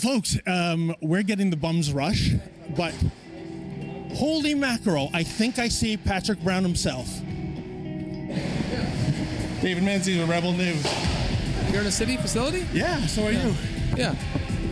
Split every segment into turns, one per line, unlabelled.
Folks, we're getting the bum's rush, but holy mackerel, I think I see Patrick Brown himself. David Menzies with Rebel News.
You're in a city facility?
Yeah, so are you.
Yeah.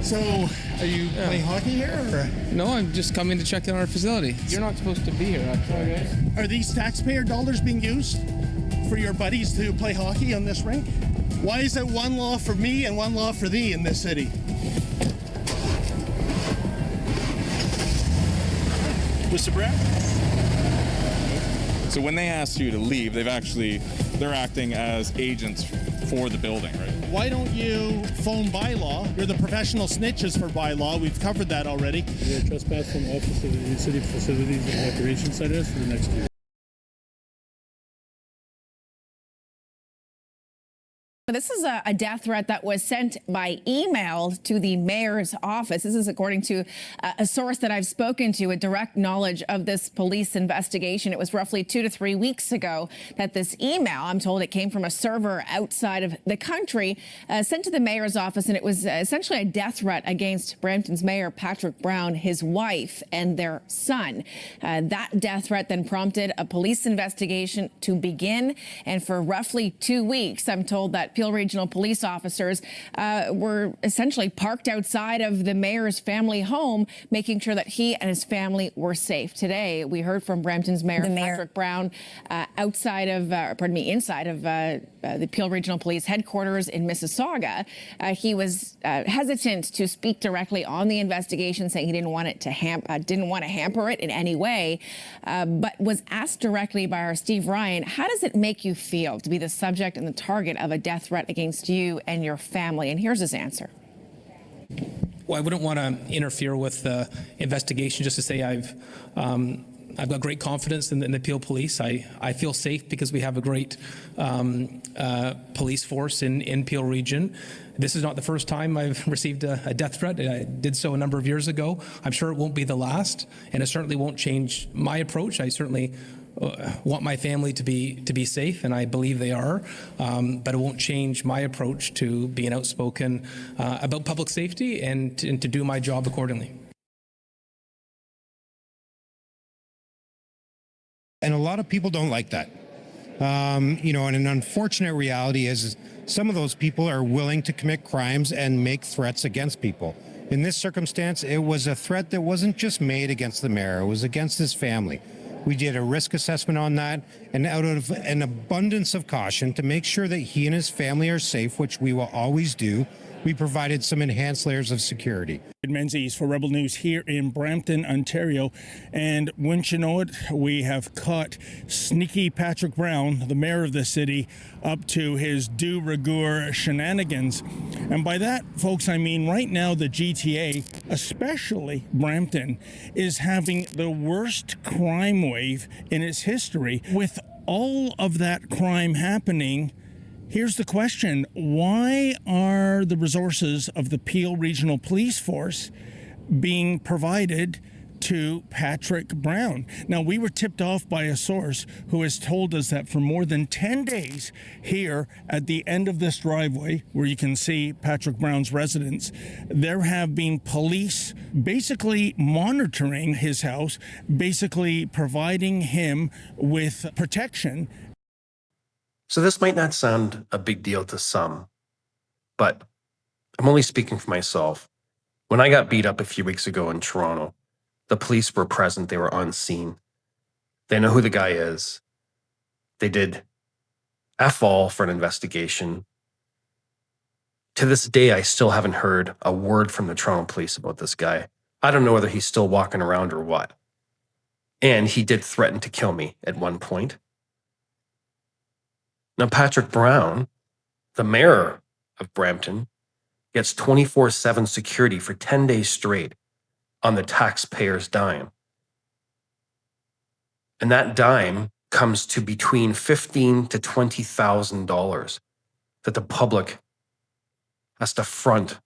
So, are you playing hockey here? Or?
No, I'm just coming to check in our facility. You're not supposed to be here, actually, guys.
Are these taxpayer dollars being used for your buddies to play hockey on this rink? Why is it one law for me and one law for thee in this city? Mr. Brown?
So when they asked you to leave, they're acting as agents for the building, right?
Why don't you phone bylaw? You're the professional snitches for bylaw. We've covered that already.
You're trespass from all city facilities and operation centers for the next year.
This is a death threat that was sent by email to the mayor's office. This is according to a source that I've spoken to, a direct knowledge of this police investigation. It was roughly 2 to 3 weeks ago that this email, I'm told it came from a server outside of the country, sent to the mayor's office, and it was essentially a death threat against Brampton's mayor, Patrick Brown, his wife, and their son. That death threat then prompted a police investigation to begin, and for roughly 2 weeks, I'm told that Peel Regional police officers were essentially parked outside of the mayor's family home, making sure that he and his family were safe. Today, we heard from Brampton's mayor, Patrick Brown, inside of the Peel Regional Police headquarters in Mississauga. He was hesitant to speak directly on the investigation, saying he didn't want to hamper it in any way, but was asked directly by our Steve Ryan, how does it make you feel to be the subject and the target of a death threat against you and your family? And here's his answer.
Well, I wouldn't want to interfere with the investigation. Just to say I've got great confidence in the Peel Police. I feel safe because we have a great police force in Peel Region. This is not the first time I've received a death threat. I did so a number of years ago. I'm sure it won't be the last, and it certainly won't change my approach. I certainly want my family to be safe, and I believe they are, but it won't change my approach to being outspoken about public safety and to do my job accordingly.
And a lot of people don't like that. And an unfortunate reality is some of those people are willing to commit crimes and make threats against people. In this circumstance, it was a threat that wasn't just made against the mayor, it was against his family. We did a risk assessment on that, and out of an abundance of caution to make sure that he and his family are safe, which we will always do, we provided some enhanced layers of security.
Menzies for Rebel News here in Brampton, Ontario. And wouldn't you know it, we have caught sneaky Patrick Brown, the mayor of the city, up to his de rigueur shenanigans. And by that, folks, I mean right now the GTA, especially Brampton, is having the worst crime wave in its history. With all of that crime happening, here's the question: why are the resources of the Peel Regional Police Force being provided to Patrick Brown? Now, we were tipped off by a source who has told us that for more than 10 days here at the end of this driveway, where you can see Patrick Brown's residence, there have been police basically monitoring his house, basically providing him with protection.
So this might not sound a big deal to some, but I'm only speaking for myself. When I got beat up a few weeks ago in Toronto, the police were present, they were on scene. They know who the guy is. They did F all for an investigation. To this day, I still haven't heard a word from the Toronto police about this guy. I don't know whether he's still walking around or what. And he did threaten to kill me at one point. Now, Patrick Brown, the mayor of Brampton, gets 24/7 security for 10 days straight on the taxpayer's dime. And that dime comes to between $15,000 to $20,000 that the public has to front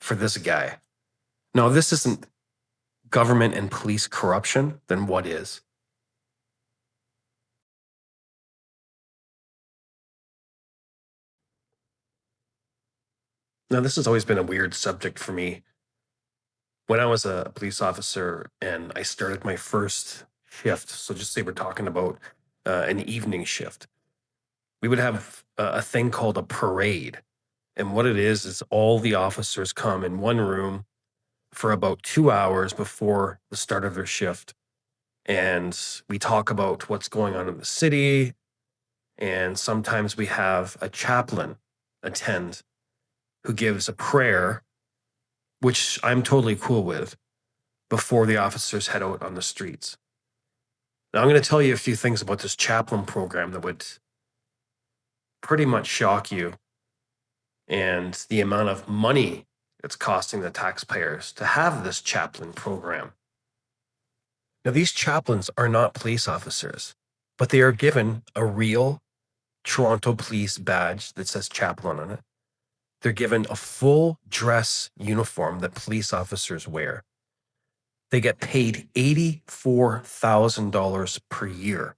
for this guy. Now, if this isn't government and police corruption, then what is? Now, this has always been a weird subject for me. When I was a police officer and I started my first shift, so just say we're talking about an evening shift, we would have a thing called a parade. And what it is all the officers come in one room for about 2 hours before the start of their shift. And we talk about what's going on in the city. And sometimes we have a chaplain attend who gives a prayer, which I'm totally cool with, before the officers head out on the streets. Now, I'm going to tell you a few things about this chaplain program that would pretty much shock you, and the amount of money it's costing the taxpayers to have this chaplain program. Now, these chaplains are not police officers, but they are given a real Toronto Police badge that says chaplain on it. They're given a full dress uniform that police officers wear. They get paid $84,000 per year.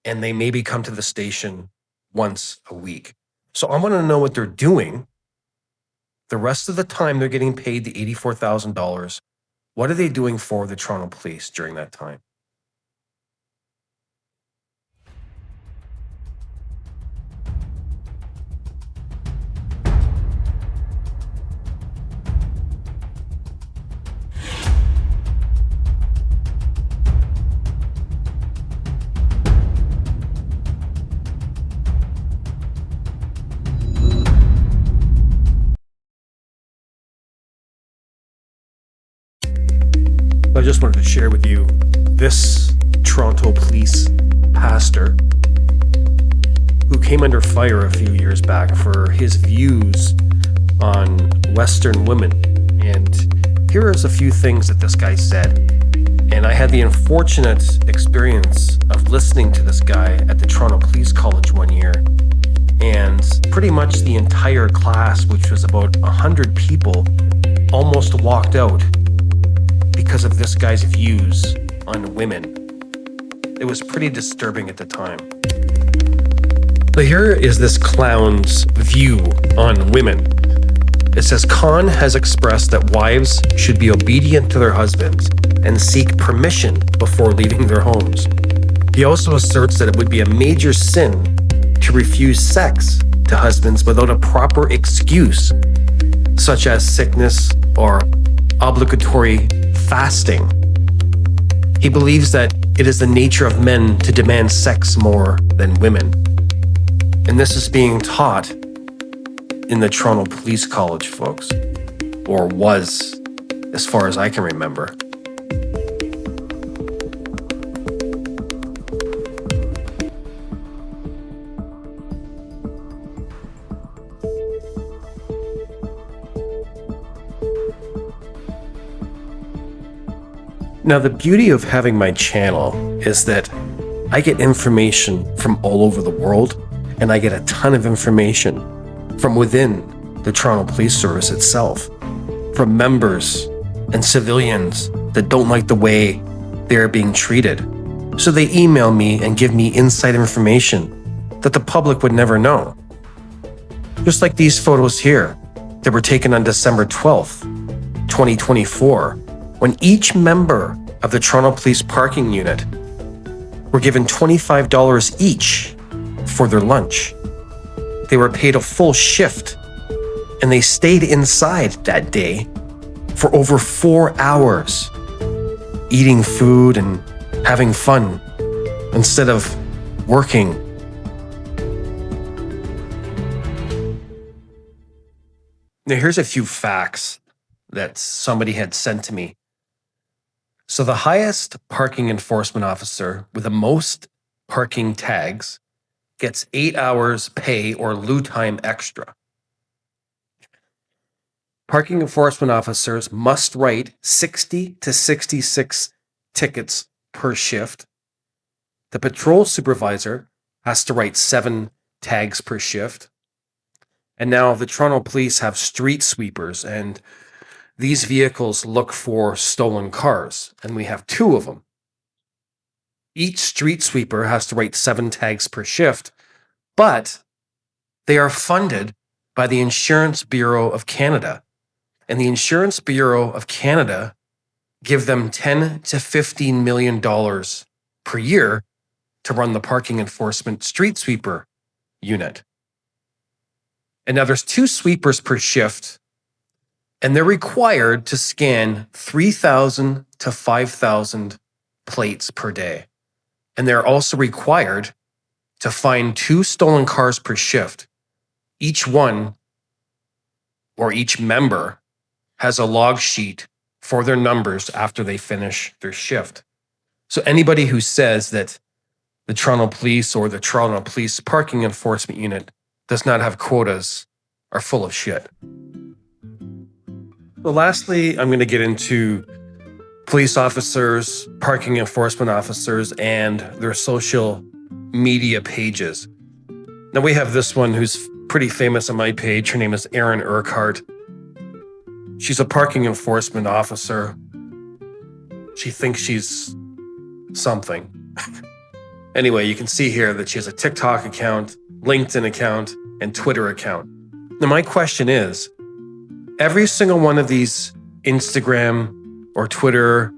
And they maybe come to the station once a week. So I want to know what they're doing. The rest of the time they're getting paid the $84,000. What are they doing for the Toronto Police during that time? I just wanted to share with you this Toronto Police pastor who came under fire a few years back for his views on Western women. And here is a few things that this guy said. And I had the unfortunate experience of listening to this guy at the Toronto Police College one year. And pretty much the entire class, which was about 100 people, almost walked out because of this guy's views on women. It was pretty disturbing at the time. So here is this clown's view on women. It says, Khan has expressed that wives should be obedient to their husbands and seek permission before leaving their homes. He also asserts that it would be a major sin to refuse sex to husbands without a proper excuse, such as sickness or obligatory fasting. He believes that it is the nature of men to demand sex more than women. And this is being taught in the Toronto Police College, folks, or was, as far as I can remember. Now, the beauty of having my channel is that I get information from all over the world, and I get a ton of information from within the Toronto Police Service itself, from members and civilians that don't like the way they're being treated. So they email me and give me inside information that the public would never know. Just like these photos here that were taken on December 12th, 2024, when each member of the Toronto Police parking unit were given $25 each for their lunch. They were paid a full shift, and they stayed inside that day for over 4 hours, eating food and having fun instead of working. Now, here's a few facts that somebody had sent to me. So the highest parking enforcement officer with the most parking tags gets 8 hours pay or loo time extra. Parking enforcement officers must write 60 to 66 tickets per shift. The patrol supervisor has to write 7 tags per shift. And now the Toronto Police have street sweepers, and these vehicles look for stolen cars, and we have 2 of them. Each street sweeper has to write 7 tags per shift, but they are funded by the Insurance Bureau of Canada. And the Insurance Bureau of Canada give them $10 to $15 million per year to run the parking enforcement street sweeper unit. And now there's 2 sweepers per shift, and they're required to scan 3,000 to 5,000 plates per day. And they're also required to find 2 stolen cars per shift. Each one, or each member, has a log sheet for their numbers after they finish their shift. So anybody who says that the Toronto Police or the Toronto Police Parking Enforcement Unit does not have quotas are full of shit. So lastly, I'm going to get into police officers, parking enforcement officers, and their social media pages. Now we have this one who's pretty famous on my page. Her name is Erin Urquhart. She's a parking enforcement officer. She thinks she's something. Anyway, you can see here that she has a TikTok account, LinkedIn account, and Twitter account. Now my question is, every single one of these Instagram or Twitter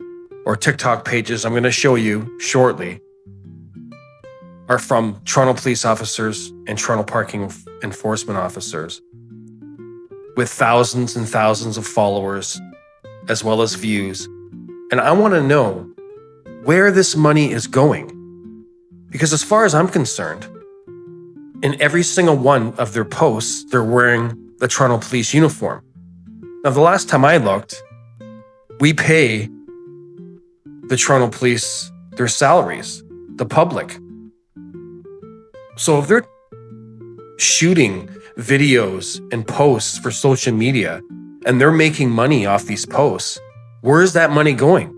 or TikTok pages I'm going to show you shortly are from Toronto police officers and Toronto parking enforcement officers with thousands and thousands of followers as well as views. And I want to know where this money is going. Because as far as I'm concerned, in every single one of their posts, they're wearing the Toronto police uniform. Now, the last time I looked, we pay the Toronto police their salaries, the public. So if they're shooting videos and posts for social media and they're making money off these posts, where is that money going?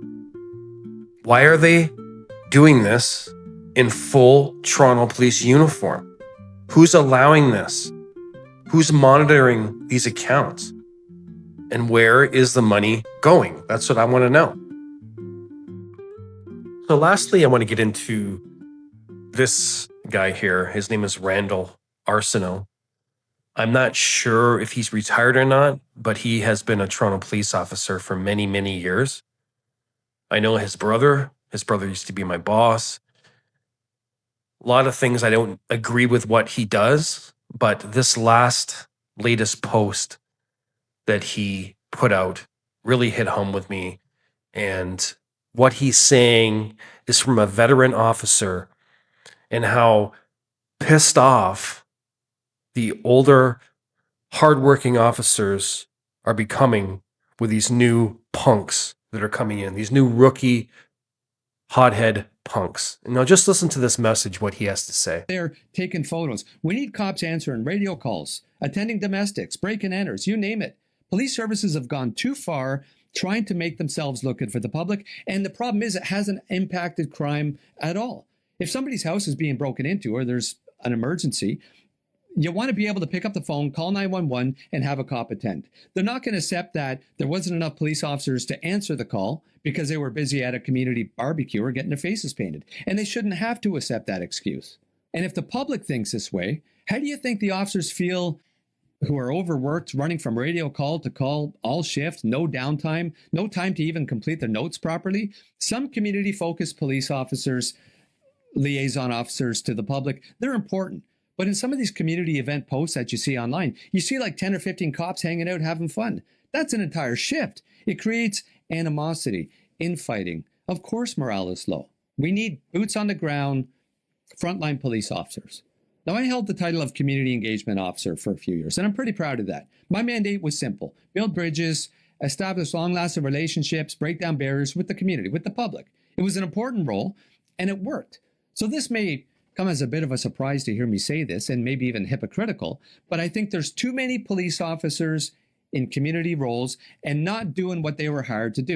Why are they doing this in full Toronto police uniform? Who's allowing this? Who's monitoring these accounts? And where is the money going? That's what I want to know. So lastly, I want to get into this guy here. His name is Randall Arsenault. I'm not sure if he's retired or not, but he has been a Toronto police officer for many, many years. I know his brother. His brother used to be my boss. A lot of things I don't agree with what he does, but this latest post that he put out really hit home with me. And what he's saying is from a veteran officer and how pissed off the older, hardworking officers are becoming with these new punks that are coming in, these new rookie hothead punks. And now just listen to this message, what he has to say.
They're taking photos. We need cops answering radio calls, attending domestics, break-and-enters, you name it. Police services have gone too far trying to make themselves look good for the public. And the problem is it hasn't impacted crime at all. If somebody's house is being broken into or there's an emergency, you want to be able to pick up the phone, call 911, and have a cop attend. They're not going to accept that there wasn't enough police officers to answer the call because they were busy at a community barbecue or getting their faces painted. And they shouldn't have to accept that excuse. And if the public thinks this way, how do you think the officers feel who are overworked, running from radio call to call all shift, no downtime, no time to even complete their notes properly? Some community-focused police officers, liaison officers to the public, they're important. But in some of these community event posts that you see online, you see like 10 or 15 cops hanging out having fun. That's an entire shift. It creates animosity, infighting. Of course, morale is low. We need boots on the ground, frontline police officers. Now, I held the title of Community Engagement Officer for a few years, and I'm pretty proud of that. My mandate was simple: build bridges, establish long-lasting relationships, break down barriers with the community, with the public. It was an important role, and it worked. So this may come as a bit of a surprise to hear me say this, and maybe even hypocritical, but I think there's too many police officers in community roles and not doing what they were hired to do.